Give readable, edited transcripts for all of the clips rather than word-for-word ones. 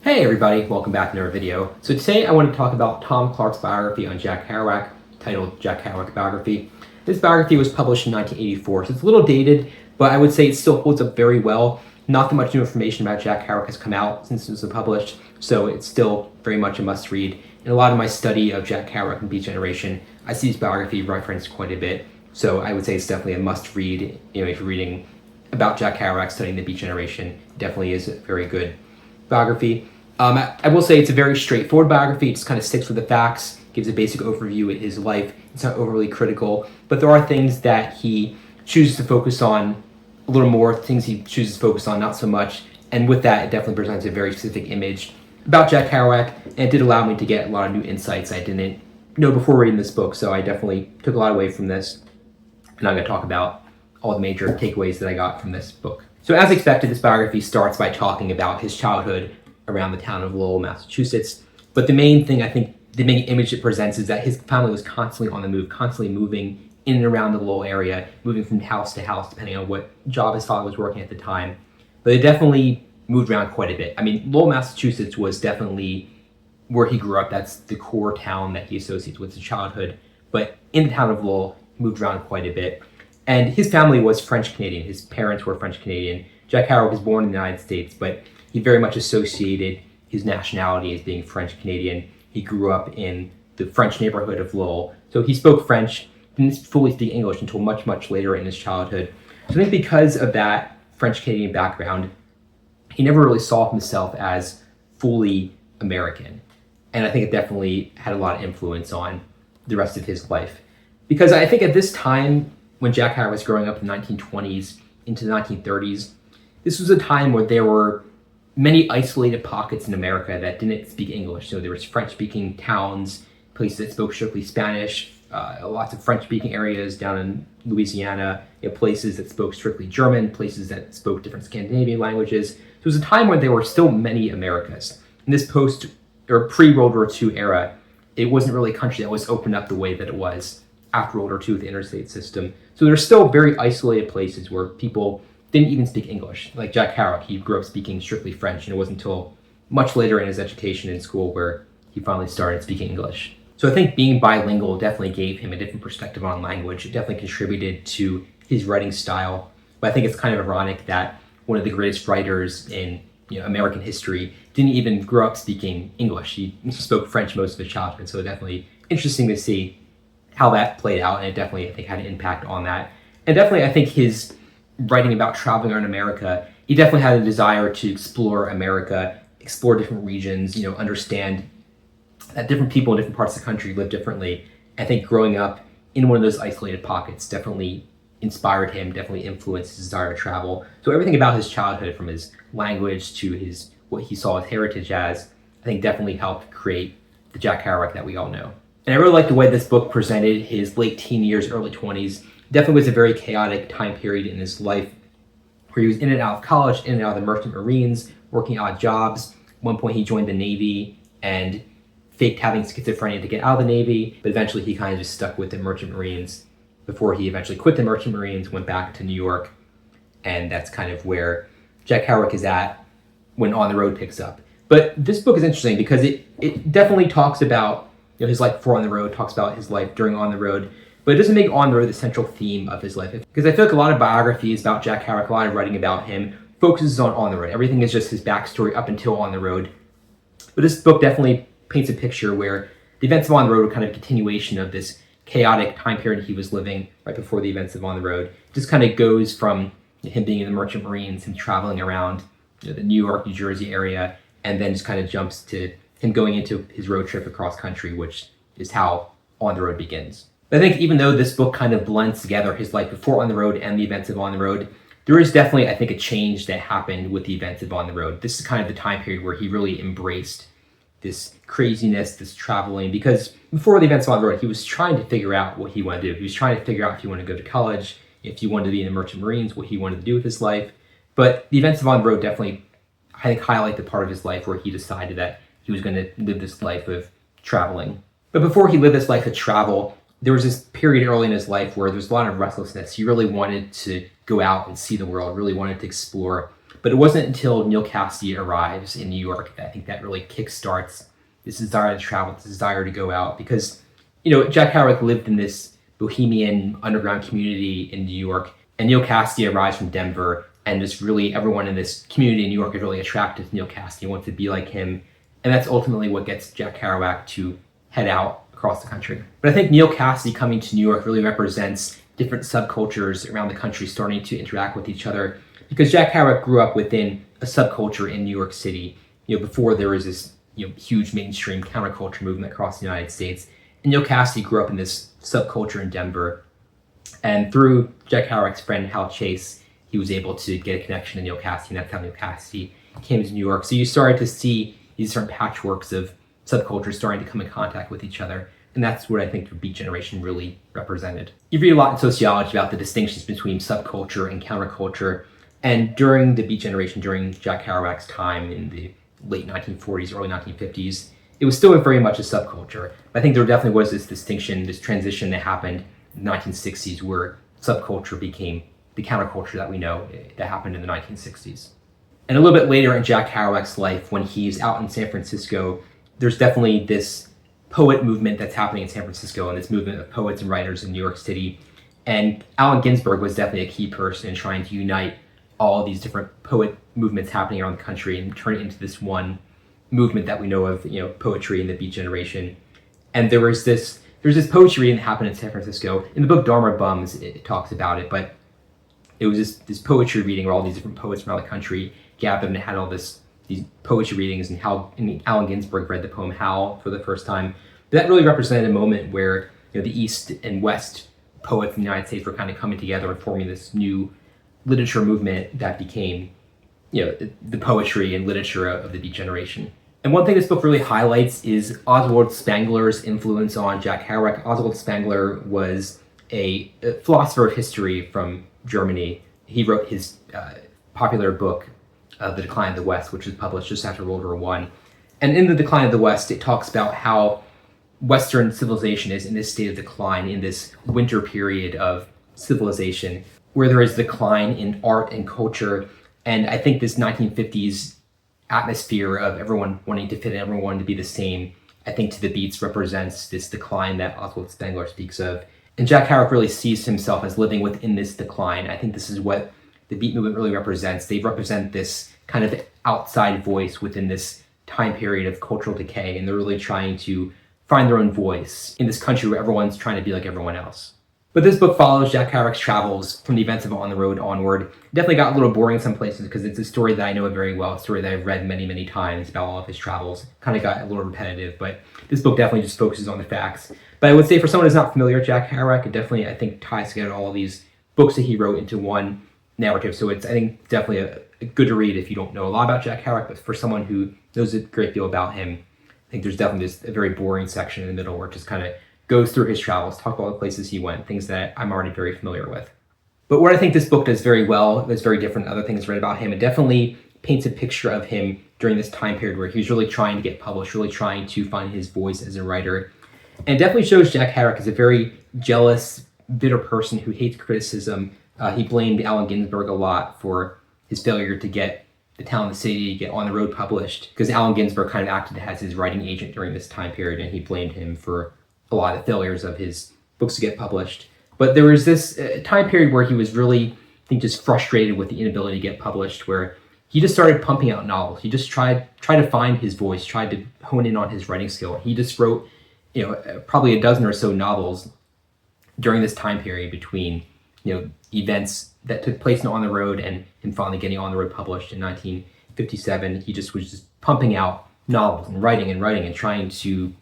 Hey everybody, welcome back to another video. So today I want to talk about Tom Clark's biography on Jack Kerouac, titled Jack Kerouac Biography. This biography was published in 1984, so it's a little dated, but I would say it still holds up very well. Not that much new information about Jack Kerouac has come out since it was published, so it's still very much a must-read. In a lot of my study of Jack Kerouac and Beat Generation, I see his biography referenced quite a bit, so I would say it's definitely a must-read. If you're reading about Jack Kerouac, studying the Beat Generation, it definitely is a very good biography. I will say it's a very straightforward biography. It just kind of sticks with the facts, gives a basic overview of his life. It's not overly critical, but there are things that he chooses to focus on a little more, things he chooses to focus on not so much. And with that, it definitely presents a very specific image about Jack Kerouac, and it did allow me to get a lot of new insights I didn't know before reading this book, so I definitely took a lot away from this. And I'm going to talk about all the major takeaways that I got from this book. So as expected, this biography starts by talking about his childhood around the town of Lowell, Massachusetts. But the main thing, I think, the main image it presents is that his family was constantly on the move, constantly moving in and around the Lowell area, moving from house to house, depending on what job his father was working at the time. But they definitely moved around quite a bit. I mean, Lowell, Massachusetts was definitely where he grew up. That's the core town that he associates with his childhood. But in the town of Lowell, he moved around quite a bit. And his family was French-Canadian. His parents were French-Canadian. Jack Kerouac was born in the United States, but he very much associated his nationality as being French-Canadian. He grew up in the French neighborhood of Lowell. So he spoke French, didn't fully speak English until much, much later in his childhood. So I think because of that French-Canadian background, he never really saw himself as fully American. And I think it definitely had a lot of influence on the rest of his life. Because I think at this time, when Jack Kerouac was growing up in the 1920s into the 1930s, this was a time where there were many isolated pockets in America that didn't speak English. So there was French-speaking towns, places that spoke strictly Spanish, lots of French-speaking areas down in Louisiana, places that spoke strictly German, places that spoke different Scandinavian languages. So it was a time when there were still many Americas. In this post or pre-World War II era, it wasn't really a country that was opened up the way that it was after World War II with the interstate system. So there's still very isolated places where people didn't even speak English. Like Jack Kerouac, he grew up speaking strictly French, and it wasn't until much later in his education in school where he finally started speaking English. So I think being bilingual definitely gave him a different perspective on language. It definitely contributed to his writing style. But I think it's kind of ironic that one of the greatest writers in American history didn't even grow up speaking English. He spoke French most of his childhood, so definitely interesting to see how that played out, and it definitely, I think, had an impact on that. And definitely, I think his writing about traveling around America, he definitely had a desire to explore America, explore different regions, understand that different people in different parts of the country live differently. I think growing up in one of those isolated pockets definitely inspired him, definitely influenced his desire to travel. So everything about his childhood, from his language to his what he saw his heritage as, I think definitely helped create the Jack Kerouac that we all know. And I really like the way this book presented his late teen years, early 20s. Definitely was a very chaotic time period in his life where he was in and out of college, in and out of the Merchant Marines, working odd jobs. At one point he joined the Navy and faked having schizophrenia to get out of the Navy, but eventually he kind of just stuck with the Merchant Marines before he eventually quit the Merchant Marines, went back to New York, and that's kind of where Jack Kerouac is at when On the Road picks up. But this book is interesting because it definitely talks about his life before On the Road, talks about his life during On the Road, but it doesn't make On the Road the central theme of his life. Because I feel like a lot of biographies about Jack Kerouac, a lot of writing about him, focuses on the Road. Everything is just his backstory up until On the Road. But this book definitely paints a picture where the events of On the Road were kind of a continuation of this chaotic time period he was living right before the events of On the Road. It just kind of goes from him being in the Merchant Marines and traveling around the New York, New Jersey area, and then just kind of jumps to him going into his road trip across country, which is how On the Road begins. I think even though this book kind of blends together his life before On the Road and the events of On the Road, there is definitely, I think, a change that happened with the events of On the Road. This is kind of the time period where he really embraced this craziness, this traveling, because before the events of On the Road, he was trying to figure out what he wanted to do. He was trying to figure out if he wanted to go to college, if he wanted to be in the Merchant Marines, what he wanted to do with his life. But the events of On the Road definitely, I think, highlight the part of his life where he decided that he was going to live this life of traveling. But before he lived this life of travel, there was this period early in his life where there was a lot of restlessness. He really wanted to go out and see the world, really wanted to explore. But it wasn't until Neal Cassady arrives in New York that I think that really kickstarts this desire to travel, this desire to go out. Because, Jack Kerouac lived in this bohemian underground community in New York, and Neal Cassady arrives from Denver, and just really everyone in this community in New York is really attracted to Neal Cassady, wants to be like him. And that's ultimately what gets Jack Kerouac to head out across the country. But I think Neal Cassady coming to New York really represents different subcultures around the country starting to interact with each other, because Jack Kerouac grew up within a subculture in New York City, before there was this huge mainstream counterculture movement across the United States. And Neal Cassady grew up in this subculture in Denver. And through Jack Kerouac's friend Hal Chase, he was able to get a connection to Neal Cassady, and that's how Neal Cassady came to New York. So you started to see these different patchworks of subcultures starting to come in contact with each other. And that's what I think the Beat Generation really represented. You read a lot in sociology about the distinctions between subculture and counterculture. And during the Beat Generation, during Jack Kerouac's time in the late 1940s, early 1950s, it was still very much a subculture. I think there definitely was this distinction, this transition that happened in the 1960s where subculture became the counterculture that we know that happened in the 1960s. And a little bit later in Jack Kerouac's life, when he's out in San Francisco, there's definitely this poet movement that's happening in San Francisco and this movement of poets and writers in New York City. And Allen Ginsberg was definitely a key person in trying to unite all these different poet movements happening around the country and turn it into this one movement that we know of, poetry in the Beat Generation. And there's this poetry reading that happened in San Francisco. In the book Dharma Bums, it talks about it, but it was this poetry reading where all these different poets from around the country gathered and had all these poetry readings, and Allen Ginsberg read the poem Howl for the first time. But that really represented a moment where the East and West poets in the United States were kind of coming together and forming this new literature movement that became the poetry and literature of the Beat Generation. And one thing this book really highlights is Oswald Spengler's influence on Jack Kerouac. Oswald Spengler was a philosopher of history from Germany. He wrote his popular book, The Decline of the West, which was published just after World War I. And in The Decline of the West, it talks about how Western civilization is in this state of decline, in this winter period of civilization, where there is decline in art and culture. And I think this 1950s atmosphere of everyone wanting to fit in, everyone wanting to be the same, I think to the Beats represents this decline that Oswald Spengler speaks of. And Jack Kerouac really sees himself as living within this decline. I think this is what the Beat movement really represents. They represent this kind of outside voice within this time period of cultural decay, and they're really trying to find their own voice in this country where everyone's trying to be like everyone else. But this book follows Jack Kerouac's travels from the events of On the Road onward. It definitely got a little boring in some places because it's a story that I know very well, a story that I've read many, many times about all of his travels. Kind of got a little repetitive, but this book definitely just focuses on the facts. But I would say for someone who's not familiar with Jack Kerouac, it definitely, I think, ties together all of these books that he wrote into one narrative. So it's, I think, definitely a good to read if you don't know a lot about Jack Kerouac, but for someone who knows a great deal about him, I think there's definitely just a very boring section in the middle where it just kind of goes through his travels, talk about the places he went, things that I'm already very familiar with. But what I think this book does very well, that's very different than other things read about him, it definitely paints a picture of him during this time period where he was really trying to get published, really trying to find his voice as a writer. And it definitely shows Jack Kerouac as a very jealous, bitter person who hates criticism. He blamed Allen Ginsberg a lot for his failure to get The Town and the City, get On the Road published, because Allen Ginsberg kind of acted as his writing agent during this time period, and he blamed him for a lot of the failures of his books to get published. But there was this time period where he was really, I think, just frustrated with the inability to get published, where he just started pumping out novels. He just tried to find his voice, tried to hone in on his writing skill. He just wrote, probably a dozen or so novels during this time period between, events that took place On the Road and him finally getting On the Road published in 1957. He just was just pumping out novels and writing and trying to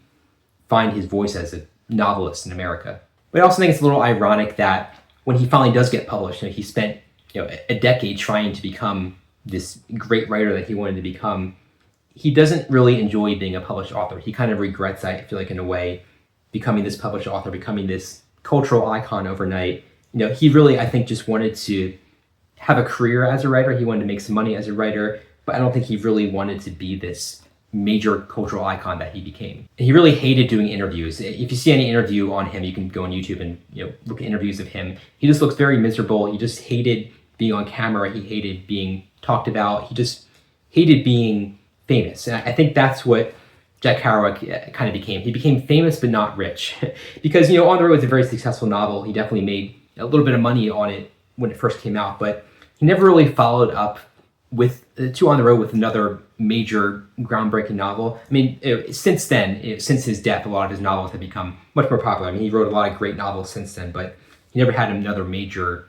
find his voice as a novelist in America. But I also think it's a little ironic that when he finally does get published, he spent a decade trying to become this great writer that he wanted to become. He doesn't really enjoy being a published author. He kind of regrets that, I feel like, in a way, becoming this published author, becoming this cultural icon overnight. He really, I think, just wanted to have a career as a writer. He wanted to make some money as a writer, but I don't think he really wanted to be this major cultural icon that he became. And he really hated doing interviews. If you see any interview on him, you can go on YouTube and look at interviews of him. He just looks very miserable. He just hated being on camera. He hated being talked about. He just hated being famous. And I think that's what Jack Kerouac kind of became. He became famous but not rich. Because, On the Road was a very successful novel. He definitely made a little bit of money on it when it first came out, but he never really followed up with Two on the Road with another major groundbreaking novel. I mean, since then, since his death, a lot of his novels have become much more popular. I mean, he wrote a lot of great novels since then, but he never had another major,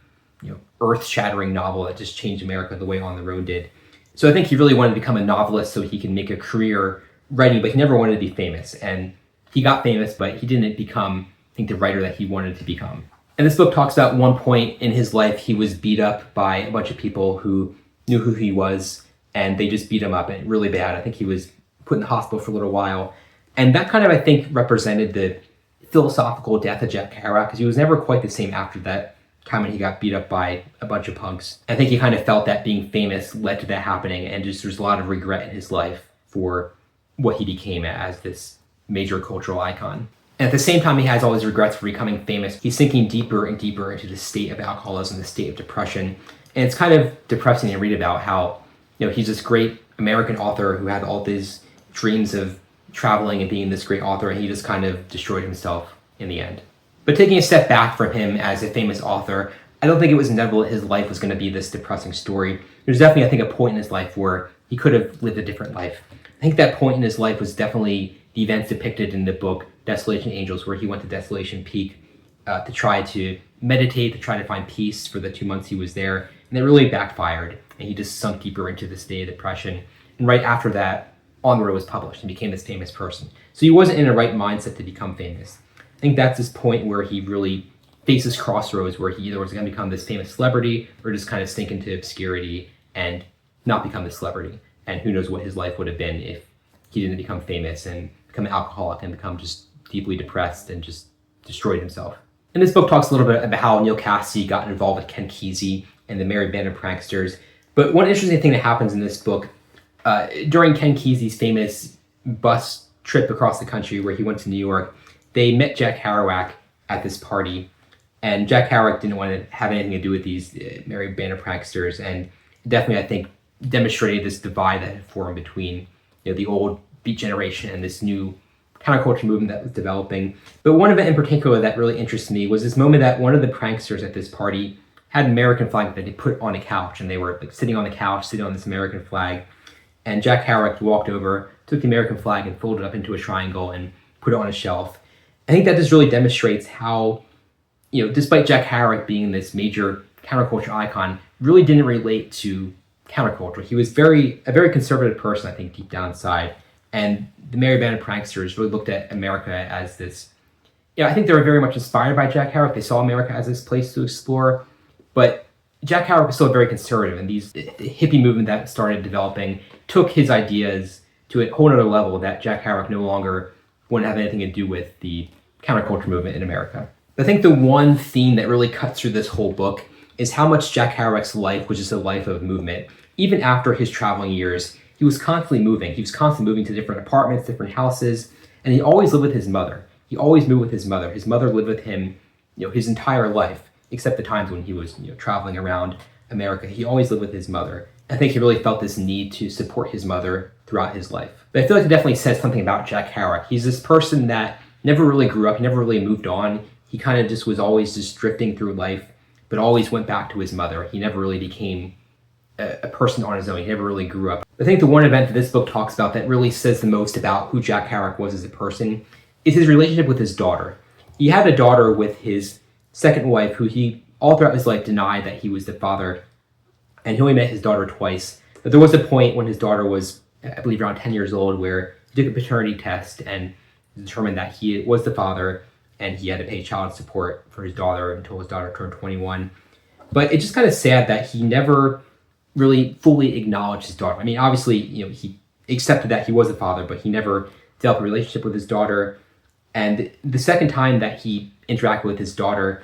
earth-shattering novel that just changed America the way On the Road did. So I think he really wanted to become a novelist so he can make a career writing, but he never wanted to be famous. And he got famous, but he didn't become, I think, the writer that he wanted to become. And this book talks about one point in his life he was beat up by a bunch of people who knew who he was, and they just beat him up, and really bad. I think he was put in the hospital for a little while. And that kind of, I think, represented the philosophical death of Jack Kerouac, because he was never quite the same after that time when he got beat up by a bunch of punks. I think he kind of felt that being famous led to that happening, and just there's a lot of regret in his life for what he became as this major cultural icon. And at the same time, he has all these regrets for becoming famous. He's sinking deeper and deeper into the state of alcoholism, the state of depression. And it's kind of depressing to read about how, he's this great American author who had all these dreams of traveling and being this great author, and he just kind of destroyed himself in the end. But taking a step back from him as a famous author, I don't think it was inevitable that his life was going to be this depressing story. There's definitely, I think, a point in his life where he could have lived a different life. I think that point in his life was definitely the events depicted in the book Desolation Angels, where he went to Desolation Peak to try to meditate, to try to find peace for the 2 months he was there. And it really backfired, and he just sunk deeper into this state of depression. And right after that, On the Road was published and became this famous person. So he wasn't in the right mindset to become famous. I think that's this point where he really faces crossroads, where he either was going to become this famous celebrity or just kind of sink into obscurity and not become this celebrity. And who knows what his life would have been if he didn't become famous and become an alcoholic and become just deeply depressed and just destroyed himself. And this book talks a little bit about how Neal Cassady got involved with Ken Kesey and the Merry Band of Pranksters. But one interesting thing that happens in this book, during Ken Kesey's famous bus trip across the country where he went to New York, they met Jack Kerouac at this party. And Jack Kerouac didn't want to have anything to do with these Merry Band of Pranksters. And definitely, I think, demonstrated this divide that had formed between the old Beat generation and this new counterculture movement that was developing. But one event in particular that really interested me was this moment that one of the pranksters at this party had an American flag that they put on a couch, and they were sitting on the couch, sitting on this American flag. And Jack Kerouac walked over, took the American flag and folded it up into a triangle and put it on a shelf. I think that just really demonstrates how, despite Jack Kerouac being this major counterculture icon, really didn't relate to counterculture. He was a very conservative person, I think, deep down inside. And the Merry Band of Pranksters really looked at America as this, I think they were very much inspired by Jack Kerouac. They saw America as this place to explore. But Jack Kerouac was still very conservative, and the hippie movement that started developing took his ideas to a whole other level that Jack Kerouac no longer wouldn't have anything to do with the counterculture movement in America. I think the one theme that really cuts through this whole book is how much Jack Kerouac's life was just a life of movement. Even after his traveling years, he was constantly moving. He was constantly moving to different apartments, different houses, and he always lived with his mother. He always moved with his mother. His mother lived with him, his entire life, except the times when he was, traveling around America. He always lived with his mother. I think he really felt this need to support his mother throughout his life. But I feel like it definitely says something about Jack Kerouac. He's this person that never really grew up, he never really moved on. He kind of just was always just drifting through life, but always went back to his mother. He never really became a person on his own. He never really grew up. I think the one event that this book talks about that really says the most about who Jack Kerouac was as a person is his relationship with his daughter. He had a daughter with his second wife, who he all throughout his life denied that he was the father, and he only met his daughter twice. But there was a point when his daughter was, I believe, around 10 years old, where he took a paternity test and determined that he was the father, and he had to pay child support for his daughter until his daughter turned 21. But it's just kind of sad that he never really fully acknowledged his daughter. I mean, obviously, he accepted that he was a father, but he never developed a relationship with his daughter. And the second time that he interacted with his daughter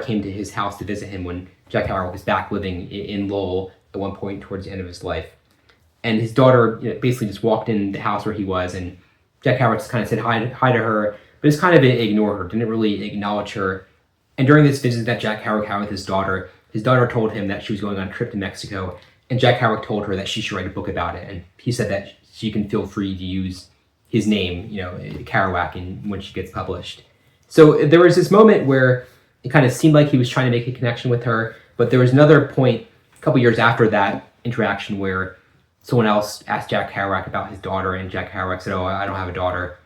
came to his house to visit him when Jack Kerouac was back living in Lowell at one point towards the end of his life. And his daughter basically just walked in the house where he was, and Jack Kerouac just kind of said hi to her, but just kind of ignored her, didn't really acknowledge her. And during this visit that Jack Kerouac had with his daughter told him that she was going on a trip to Mexico, And Jack Kerouac told her that she should write a book about it. And he said that she can feel free to use his name, Kerouac, when she gets published. So there was this moment where it kind of seemed like he was trying to make a connection with her, but there was another point a couple years after that interaction where someone else asked Jack Kerouac about his daughter, and Jack Kerouac said, "Oh, I don't have a daughter."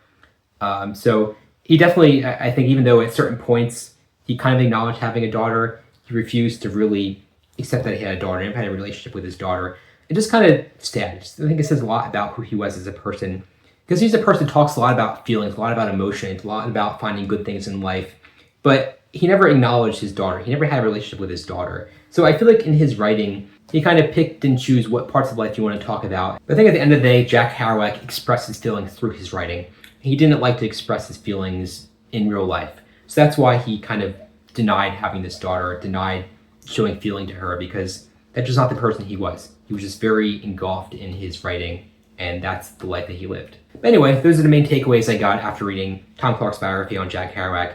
So he definitely, I think, even though at certain points he kind of acknowledged having a daughter, he refused to really accept that he had a daughter and had a relationship with his daughter. It just kind of sad. I think it says a lot about who he was as a person, because he's a person who talks a lot about feelings, a lot about emotions, a lot about finding good things in life, but he never acknowledged his daughter. He never had a relationship with his daughter. So I feel like in his writing, he kind of picked and choose what parts of life you want to talk about. But I think at the end of the day, Jack Kerouac expressed his feelings through his writing. He didn't like to express his feelings in real life. So that's why he kind of denied having this daughter, denied showing feeling to her, because that's just not the person he was. He was just very engulfed in his writing, and that's the life that he lived. But anyway, those are the main takeaways I got after reading Tom Clark's biography on Jack Kerouac.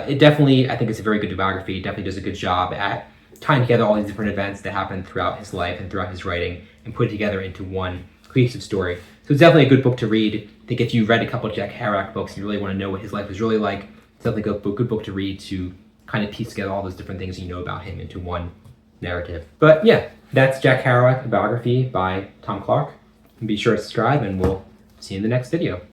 It definitely, I think it's a very good biography. It definitely does a good job at tying together all these different events that happened throughout his life and throughout his writing and put it together into one cohesive story. So it's definitely a good book to read. I think if you read a couple of Jack Kerouac books and you really want to know what his life was really like, it's definitely a good book to read to kind of piece together all those different things you know about him into one narrative. But yeah, that's Jack Kerouac, a biography by Tom Clark. And be sure to subscribe, and we'll see you in the next video.